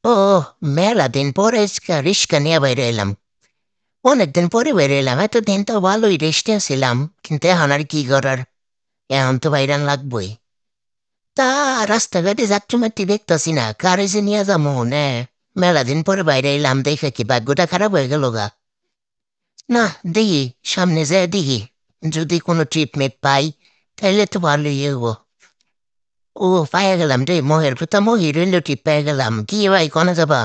ও মেলা দিন পরে রিস্কা নিয়ে বাইরে এলাম। অনেকদিন পরে বাইরে এলাম, এতদিন তো ভালোই রেস্টে ছিলাম, কিন্তু এখন আর কি করার, এখন তো বাইরান লাগবই। তা রাস্তাঘাটে যাত্রী মাত্রী দেখতেছি না, কারে যে নিয়ে যাবো নে। মেলা দিন পরে বাইরে এলাম, দেখে কি ভাগ্যটা খারাপ হয়ে গেল গা। না, দেখি সামনে যায় দেখি, যদি কোনো ট্রিপ মেট পাই তাইলে তো ভালোই হবো। ও পাইয়া গেলাম রে, মহের ভূতা মহি রেল ট্রিপ পেয়ে গেলাম। কি ভাই কোনে যাবা?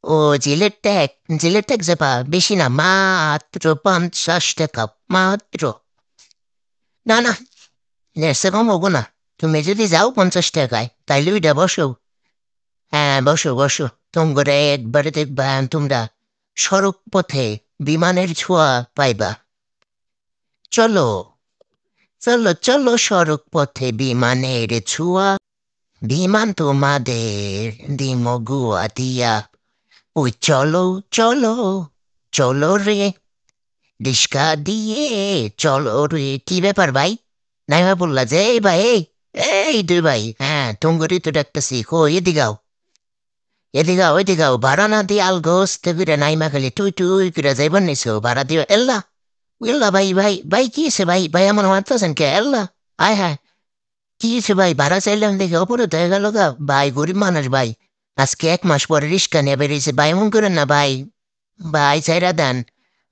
ও জিলের ট্যাগ যাবা, বেশি না, মাত্র 50 টাকা মাত্র। না না, এসে কম হবো না। তুমি যদি যাও 50 টাকায় তাইলে ওইটা বসো। হ্যাঁ বসো বসো, তোমরা একবারে দেখবা তোমরা সড়ক পথে বিমানের ছোঁয়া পাইবা। চলো, চলো চলো সড়ক পথে বিমানের ছোঁয়া, বিমান তোমাদের দিমগুয়া দিয়া। ওই চলো, চলো, চলো রে, রিস্কা দিয়ে চলো রে। কি ব্যাপার ভাই? নাইমা বললা যে এই ভাই এই, এই দুই ভাই, হ্যাঁ তুঙ্গরি তো ডাকতেছি, কো এদিকাও, এদিকাও এদিকাও, ভাড়া না দিয়ে আল গোস্ত করে নাইমা খালি তুই তুই করে যাইবার নিছো, ভাড়া দিও এল্লা। এল্লা ভাই ভাই ভাই, কি আছে ভাই? ভাই আমার মারতেছেন কে এল্লা? আয় হ্যাঁ, কি আছে ভাই? ভাড়া চাইলাম দেখে অপরাধ হয়ে গেল গা ভাই, গরিব মানুষ ভাই। আজকে 1 মাস পরে রিস্কা নিয়ে বেরিয়েছে ভাই, এমন করেন না ভাই। ভাই চাইরা দেন,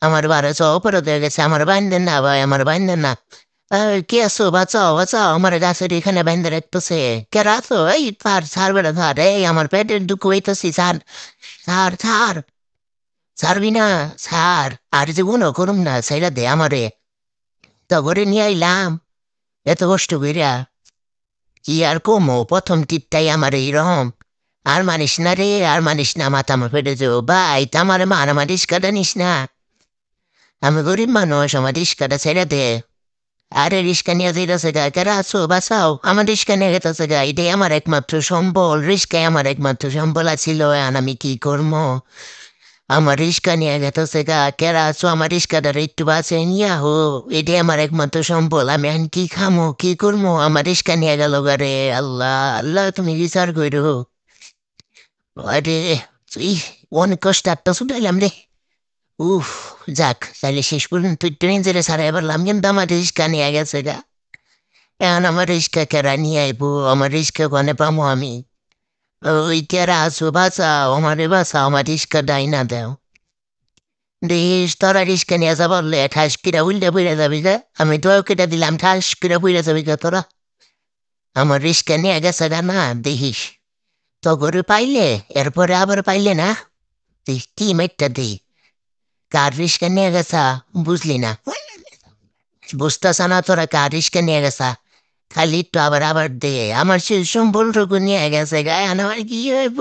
আমার ভাড়া চাওয়া অপরাধ হয়ে গেছে, আমার বাইন্দেন না ভাই, আমার বাইন্দেন না। কে আছো? বাঁচাও বাঁচাও, আমার গাছের এখানে বাইন্দে রাখতেছে। কে আছো? এই ছাড় ছাড় বেড়া ছাড়, এই আমার পেটের দুঃখ হইতেছি, ছাড় ছাড় ছাড়, ছাড়বি না, ছাড়। আর জীবনও করুম না, ছাইরা দে আমারে। তো ঘরে নিয়ে আইলাম এত কষ্ট কইরা, কি আর কমো, প্রথম টিপটাই আমার এইরকম। আর মানিস না রে, আর মানিস না, মাথা আমার ফেটে যাবো ভাই, তা আমার মারামারিস কাটা নিস না। আমি গরিব মানুষ, আমার রিস্কাটা ছেড়ে দে। আরে রিস্কা নিয়ে যাইতেছে গা, কারা আছো বাঁচাও, আমার রিস্কা নিয়ে গেতেছে গা, এটাই আমার একমাত্র সম্বল, রিস্কাই আমার একমাত্র সম্বল আছিল, এখন আমি কি করবো? আমার রিস্কা নিয়ে গেতেছে গা, কেরা আছো, আমার রিস্কাটার একটু বাঁচে নিয়া হো। এটাই আমার একমাত্র সম্বল, আমি এখন কি খামো কি করবো? আমার রিস্কা নিয়ে গেল গা রে। আল্লাহ আল্লাহ, তুমি বিচার করো। আরে তুই, অনেক কষ্ট একটা ছুটাইলাম রে। উফ, যাক তাহলে শেষ পর্যন্ত ট্রেন জেরে সারাই পারলাম, কিন্তু আমার রিস্কা নিয়ে গেছে গা। এখন আমার রিস্কা কেরা নিয়ে আইবো? আমার রিস্কা কোনে পামো আমি? ওই কেরা আছো বাঁচাও, আমারে বাঁচাও, আমার রিস্কা ডাইনা দেও। দেশ তোরা রিস্কা নিয়ে যা বললে ঠাস কিরা উল্টে পড়ে যাবি গা, আমি তোও কেটে দিলাম, ঠাস কিরা পড়ে যাবি গা তোরা। আমার রিস্কা নিয়ে গেছে গা না, দেখিস তো গরু পাইলে, এরপরে আবার পাইলে না, তুই কি মেটটা দিই। কার রিস্কা নিয়ে গেছা বুঝলি না? বুঝতেছ না তোরা কার রিস্কা নিয়ে গেছা? খালি তো আবার আবার দে, আমার সে সম্বলটুকু নিয়ে গেছে গায়ে, আমার কি হইব?